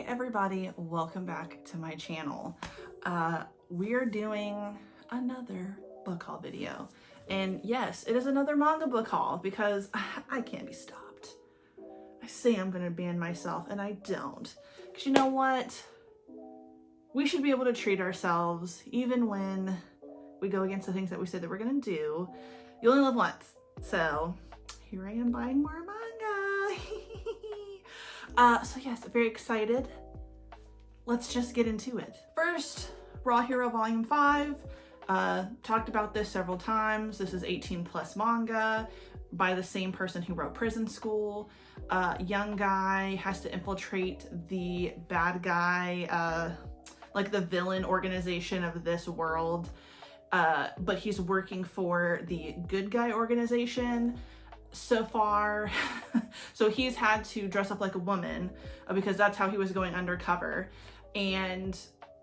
Hey everybody, welcome back to my channel. We're doing another book haul video. And yes, it is another manga book haul because I can't be stopped. I say I'm gonna ban myself and I don't. Because you know what? We should be able to treat ourselves even when we go against the things that we say that we're gonna do. You only live once. So here I am buying more manga. So yes, very excited. Let's just get into it. First, Raw Hero Volume 5. Talked about this several times. This is 18+ manga by the same person who wrote Prison School. Young guy has to infiltrate the bad guy, like the villain organization of this world. But he's working for the good guy organization. So far, so he's had to dress up like a woman because that's how he was going undercover, and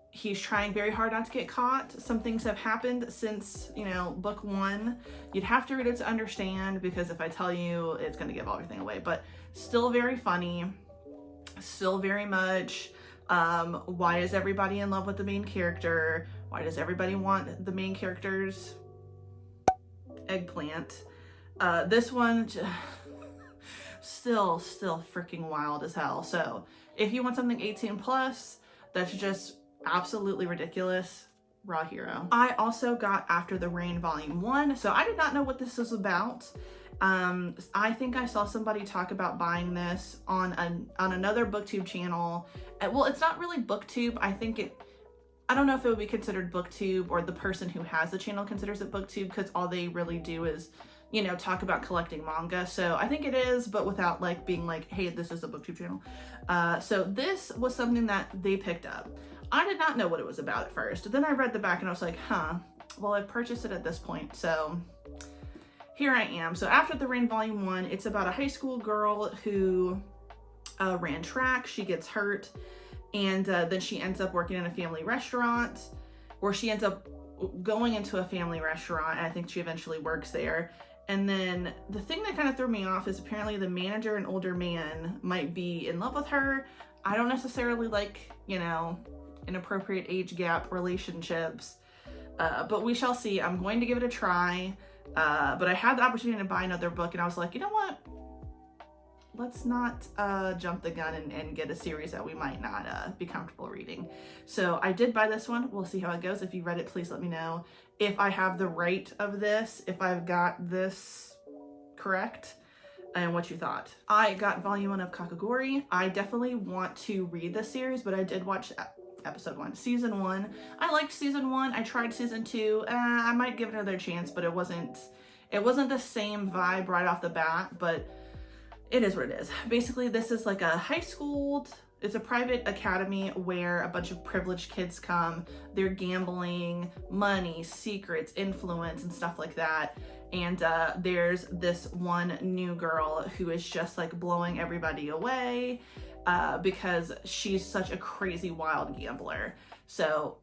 he's trying very hard not to get caught. Some things have happened since, you know, book 1. You'd have to read it to understand, because if I tell you, it's going to give everything away. But still very funny, still very much why is everybody in love with the main character? Why does everybody want the main character's eggplant? This one, still freaking wild as hell. So if you want something 18+ that's just absolutely ridiculous, Raw Hero. I also got After the Rain Volume 1. So I did not know what this was about. I think I saw somebody talk about buying this on another booktube channel. Well, it's not really booktube. I don't know if it would be considered booktube, or the person who has the channel considers it booktube, because all they really do is, you know, talk about collecting manga. So I think it is, but without like being like, hey, this is a booktube channel. So this was something that they picked up. I did not know what it was about at first. Then I read the back and I was like, well, I purchased it at this point. So here I am. So After the Rain Volume 1, it's about a high school girl who ran track. She gets hurt, and then she ends up working in a family restaurant, or she ends up going into a family restaurant, and I think she eventually works there. And then the thing that kind of threw me off is apparently the manager, an older man, might be in love with her. I don't necessarily like, you know, inappropriate age gap relationships, but we shall see. I'm going to give it a try, but I had the opportunity to buy another book, and I was like, you know what? Let's not jump the gun and get a series that we might not be comfortable reading. So I did buy this one. We'll see how it goes. If you read it, please let me know if I have the right of this, if I've got this correct, and what you thought. I got Volume 1 of Kakagori. I definitely want to read this series, but I did watch Season 1. I liked Season 1. I tried Season 2. I might give it another chance, but it wasn't the same vibe right off the bat, but it is what it is. Basically, this is like a high school, it's a private academy where a bunch of privileged kids come. They're gambling, money, secrets, influence, and stuff like that. And there's this one new girl who is just like blowing everybody away because she's such a crazy wild gambler. So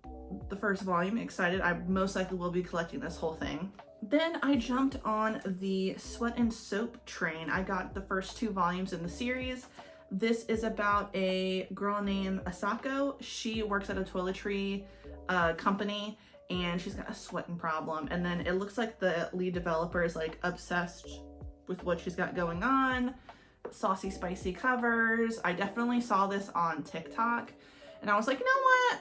the first volume, excited. I most likely will be collecting this whole thing. Then I jumped on the Sweat and Soap train. I got the first 2 volumes in the series. This is about a girl named Asako. She works at a toiletry company, and she's got a sweating problem. And then it looks like the lead developer is like obsessed with what she's got going on. Saucy, spicy covers. I definitely saw this on TikTok, and I was like, you know what?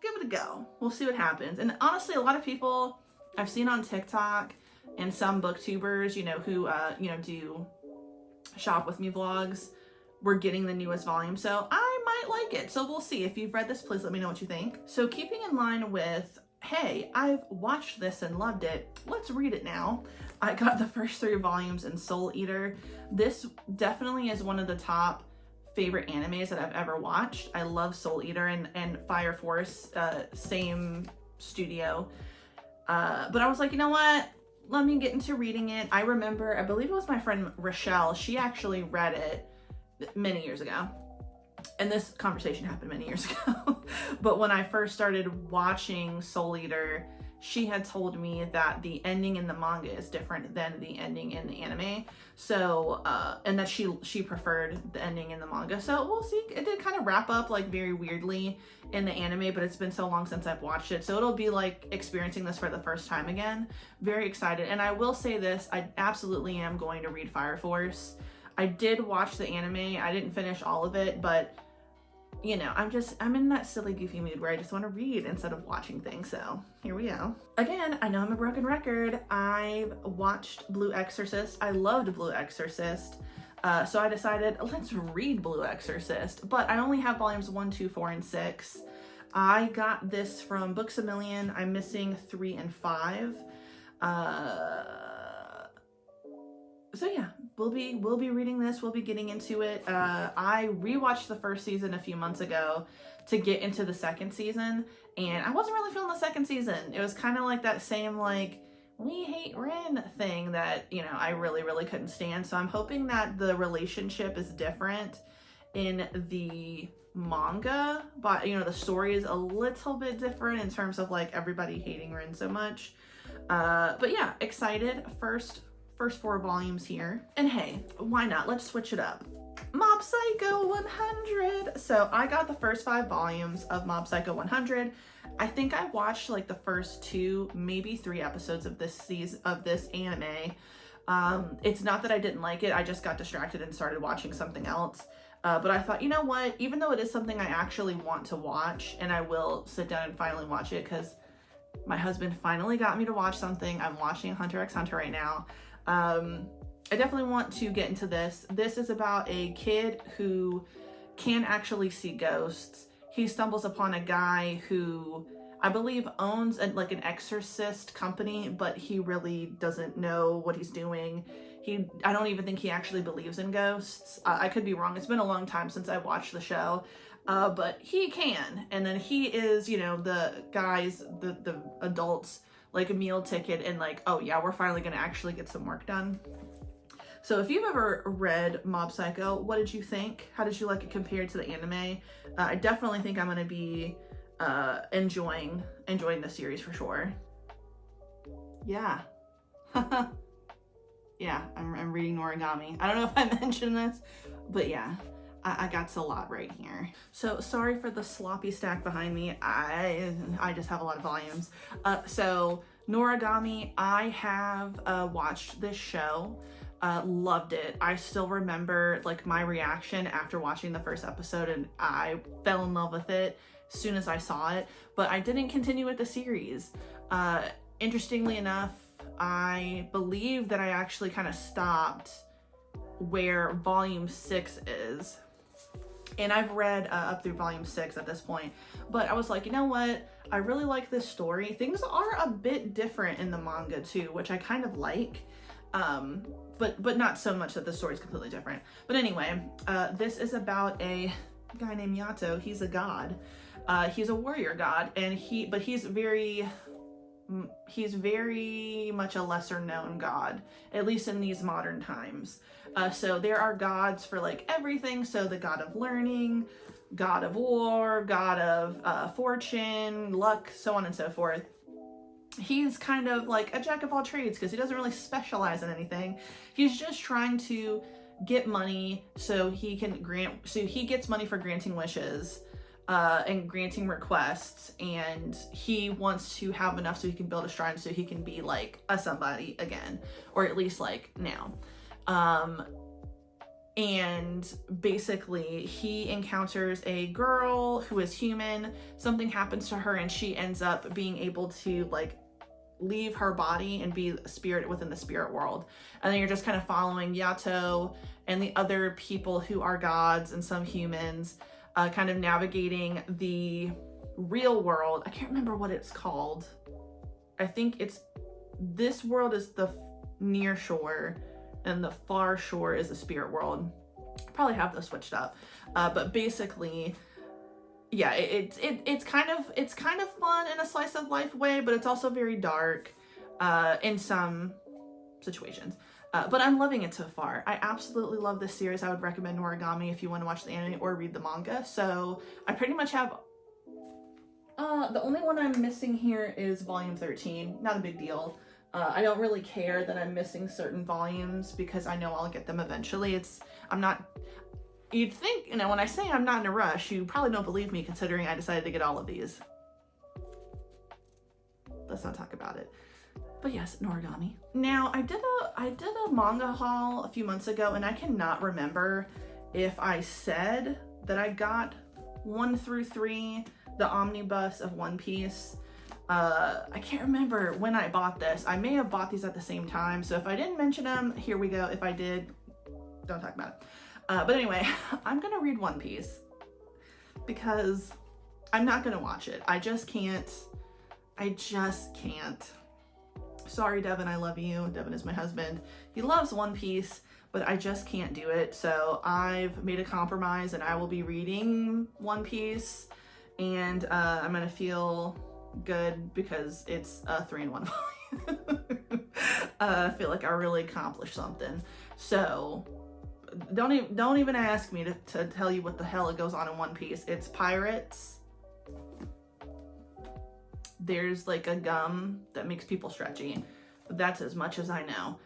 Give it a go. We'll see what happens. And honestly, a lot of people I've seen on TikTok and some booktubers, you know, who you know, do shop with me vlogs, we're getting the newest volume, so I might like it. So we'll see. If you've read this, please let me know what you think. So keeping in line with, hey, I've watched this and loved it, let's read it now. I got the first 3 volumes in Soul Eater. This definitely is one of the top favorite animes that I've ever watched. I love Soul Eater and Fire Force, same studio. But I was like, you know what? Let me get into reading it. I remember, I believe it was my friend Rochelle. She actually read it many years ago. And this conversation happened many years ago. But when I first started watching Soul Eater, she had told me that the ending in the manga is different than the ending in the anime. So, and that she preferred the ending in the manga. So we'll see. It did kind of wrap up like very weirdly in the anime, but it's been so long since I've watched it. So it'll be like experiencing this for the first time again. Very excited. And I will say this, I absolutely am going to read Fire Force. I did watch the anime. I didn't finish all of it, but you know, I'm in that silly, goofy mood where I just want to read instead of watching things. So here we go. Again, I know I'm a broken record. I've watched Blue Exorcist. I loved Blue Exorcist. So I decided, let's read Blue Exorcist. But I only have volumes 1, 2, 4, and 6. I got this from Books A Million. I'm missing 3 and 5. So yeah, we'll be reading this. We'll be getting into it. I rewatched the first season a few months ago to get into the second season, and I wasn't really feeling the second season. It was kind of like that same like we hate Ren thing that, you know, I really couldn't stand. So I'm hoping that the relationship is different in the manga, but you know, the story is a little bit different in terms of like everybody hating Ren so much. But yeah, excited. First 4 volumes here. And hey, why not? Let's switch it up. Mob Psycho 100. So I got the first 5 volumes of Mob Psycho 100. I think I watched like the first 2, maybe 3 episodes of this season, of this anime. It's not that I didn't like it. I just got distracted and started watching something else. But I thought, you know what? Even though it is something I actually want to watch, and I will sit down and finally watch it because my husband finally got me to watch something. I'm watching Hunter x Hunter right now. I definitely want to get into this. This is about a kid who can actually see ghosts. He stumbles upon a guy who I believe owns like an exorcist company, but he really doesn't know what he's doing. I don't even think he actually believes in ghosts. I could be wrong. It's been a long time since I watched the show. But he can. And then he is, you know, the guys, the adults, like a meal ticket and like, oh yeah, we're finally gonna actually get some work done. So if you've ever read Mob Psycho, what did you think? How did you like it compared to the anime? I definitely think I'm gonna be enjoying the series for sure. Yeah. Yeah, I'm reading Noragami. I don't know if I mentioned this, but yeah. I got a lot right here. So sorry for the sloppy stack behind me. I just have a lot of volumes. So Noragami, I have watched this show, loved it. I still remember like my reaction after watching the first episode, and I fell in love with it as soon as I saw it, but I didn't continue with the series. Interestingly enough, I believe that I actually kind of stopped where volume 6 is. And I've read up through volume 6 at this point, but I was like, you know what? I really like this story. Things are a bit different in the manga too, which I kind of like, but not so much that the story is completely different. But anyway, this is about a guy named Yato. He's a god. He's a warrior god, and he's very much a lesser known god, at least in these modern times. So there are gods for like everything. So the god of learning, god of war, god of fortune, luck, so on and so forth. He's kind of like a jack of all trades because he doesn't really specialize in anything. He's just trying to get money so he gets money for granting wishes and granting requests, and he wants to have enough so he can build a shrine so he can be like a somebody again, or at least like now. And basically he encounters a girl who is human. Something happens to her and she ends up being able to like leave her body and be a spirit within the spirit world. And then you're just kind of following Yato and the other people who are gods and some humans, kind of navigating the real world. I can't remember what it's called. I think this world is the near shore and the far shore is the spirit world. Probably have those switched up. But basically, yeah, it's kind of fun in a slice of life way, but it's also very dark in some situations. But I'm loving it so far. I absolutely love this series. I would recommend Noragami if you want to watch the anime or read the manga. So I pretty much have The only one I'm missing here is volume 13. Not a big deal. I don't really care that I'm missing certain volumes because I know I'll get them eventually. You'd think, you know, when I say I'm not in a rush, you probably don't believe me considering I decided to get all of these. Let's not talk about it. But yes, Noragami. Now, I did a manga haul a few months ago, and I cannot remember if I said that I got 1 through 3, the omnibus of One Piece. I can't remember when I bought this. I may have bought these at the same time, so if I didn't mention them, here we go. If I did, don't talk about it. But anyway, I'm gonna read One Piece because I'm not gonna watch it. I just can't. Sorry, Devin, I love you. Devin is my husband. He loves One Piece, but I just can't do it. So I've made a compromise and I will be reading One Piece, and I'm gonna feel good because it's a 3-in-1 volume. I feel like I really accomplished something. So don't even ask me to tell you what the hell it goes on in One Piece. It's pirates. There's like a gum that makes people stretchy. But that's as much as I know.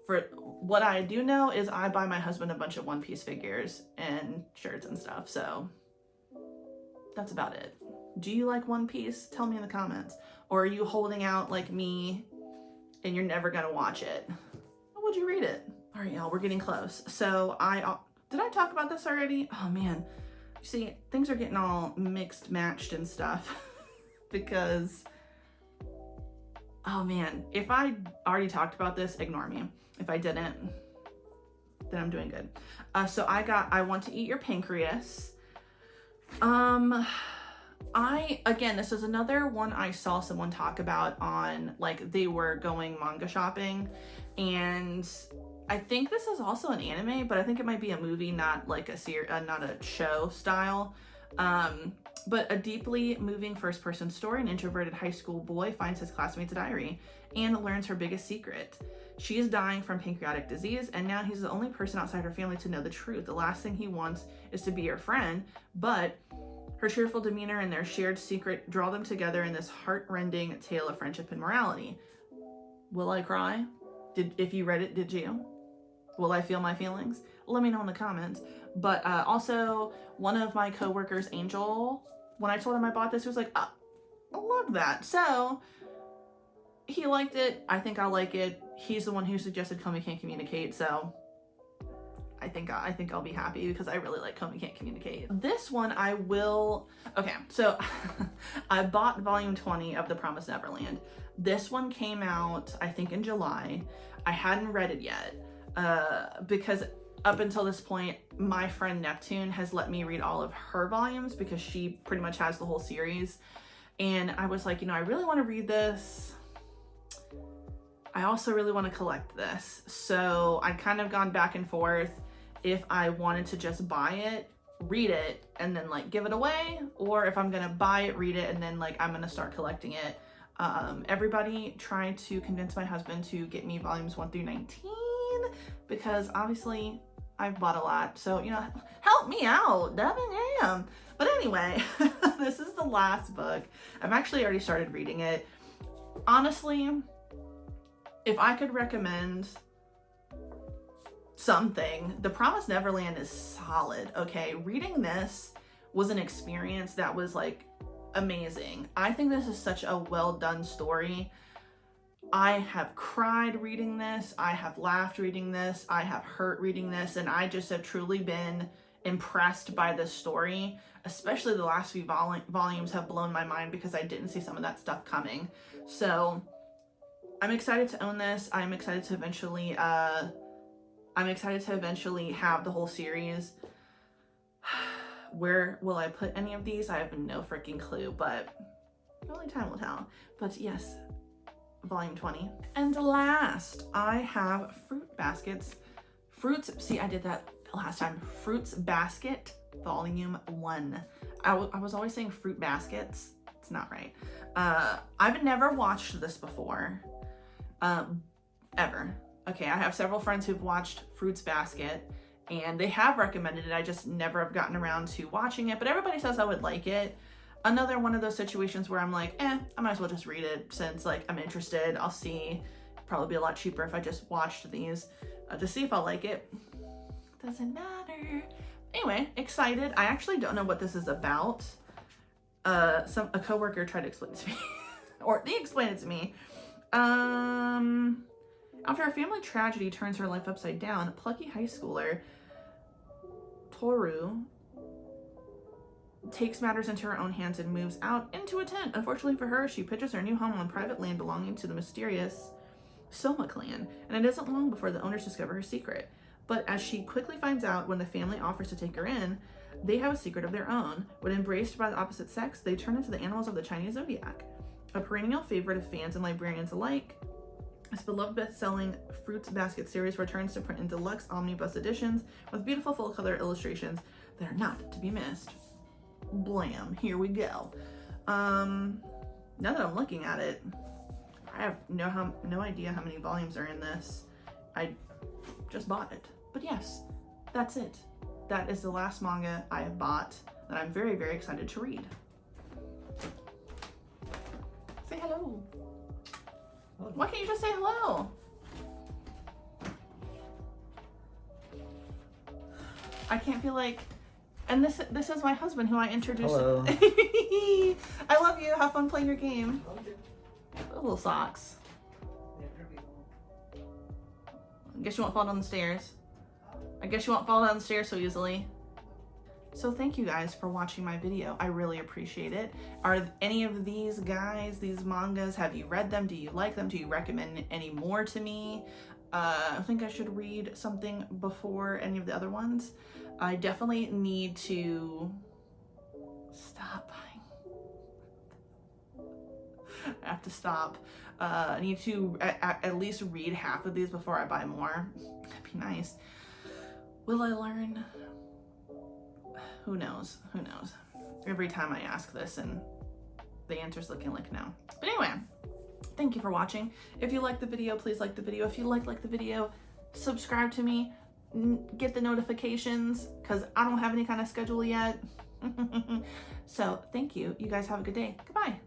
For what I do know is I buy my husband a bunch of One Piece figures and shirts and stuff. So that's about it. Do you like One Piece? Tell me in the comments. Or are you holding out like me and you're never gonna watch it? How would you read it? All right, y'all, we're getting close. So did I talk about this already? Oh man, you see, things are getting all mixed, matched and stuff. Because, oh man, if I already talked about this, ignore me. If I didn't, then I'm doing good. So I Want to Eat Your Pancreas. Again, this is another one I saw someone talk about on, like, they were going manga shopping, and I think this is also an anime, but I think it might be a movie, not like not a show style. But a deeply moving first-person story. An introverted high school boy finds his classmate's diary and learns her biggest secret. She is dying from pancreatic disease, and now he's the only person outside her family to know the truth. The last thing he wants is to be her friend, but her cheerful demeanor and their shared secret draw them together in this heart-rending tale of friendship and morality. Will I cry? If you read it, did you? Will I feel my feelings? Let me know in the comments. But also, one of my coworkers, Angel, when I told him I bought this, he was like, oh, I love that. So he liked it. I think I'll like it. He's the one who suggested Komi Can't Communicate, so I think I'll be happy because I really like Komi Can't Communicate. This one I will. Okay, so I bought volume 20 of The Promised Neverland. This one came out, I think, in July. I hadn't read it yet because up until this point, my friend Neptune has let me read all of her volumes because she pretty much has the whole series. And I was like, you know, I really want to read this. I also really want to collect this. So I'd kind of gone back and forth if I wanted to just buy it, read it, and then like give it away, or if I'm gonna buy it, read it, and then like I'm gonna start collecting it. Everybody tried to convince my husband to get me volumes 1 through 19 because obviously I've bought a lot, so, you know, help me out, Devin, damn. But anyway, this is the last book. I've actually already started reading it. Honestly, if I could recommend something, The Promised Neverland is solid, okay? Reading this was an experience that was, like, amazing. I think this is such a well-done story. I have cried reading this, I have laughed reading this, I have hurt reading this, and I just have truly been impressed by this story. Especially the last few volumes have blown my mind because I didn't see some of that stuff coming. So I'm excited to own this. I'm excited to eventually have the whole series. Where will I put any of these? I have no freaking clue, but only time will tell. But yes, volume 20. And last, I have Fruit Baskets. See, I did that last time. Fruits Basket, volume 1. I was always saying Fruit Baskets. It's not right. I've never watched this before, ever. Okay, I have several friends who've watched Fruits Basket, and they have recommended it. I just never have gotten around to watching it, but everybody says I would like it. another one of those situations where I'm like, I might as well just read it since like I'm interested. I'll see. Probably be a lot cheaper if I just watched these to see if I'll like it. Doesn't matter. Anyway, excited. I actually don't know what this is about. A coworker tried to explain it to me, or they explained it to me. After a family tragedy turns her life upside down, plucky high schooler Toru takes matters into her own hands and moves out into a tent. Unfortunately for her, she pitches her new home on private land belonging to the mysterious Soma clan, and it isn't long before the owners discover her secret. But as she quickly finds out when the family offers to take her in, they have a secret of their own. When embraced by the opposite sex, they turn into the animals of the Chinese zodiac. A perennial favorite of fans and librarians alike, this beloved best-selling Fruits Basket series returns to print in deluxe omnibus editions with beautiful full-color illustrations that are not to be missed. Blam, here we go. Now that I'm looking at it, I have no idea how many volumes are in this. I just bought it. But yes, that's it. That is the last manga I have bought that I'm very, very excited to read. Say hello. Why can't you just say hello? I can't feel like, and this is my husband who I introduced. Hello. I love you. Have fun playing your game. Little socks. I guess you won't fall down the stairs. I guess you won't fall down the stairs so easily. So thank you guys for watching my video. I really appreciate it. Are any of these guys, these mangas, have you read them? Do you like them? Do you recommend any more to me? I think I should read something before any of the other ones. I definitely need to stop buying. I have to stop. I need to at least read half of these before I buy more. That'd be nice. Will I learn? Who knows? Who knows? Every time I ask this and the answer's looking like no. But anyway, thank you for watching. If you like the video, please like the video. If you like the video, subscribe to me, get the notifications, because I don't have any kind of schedule yet. So thank you. You guys have a good day. Goodbye.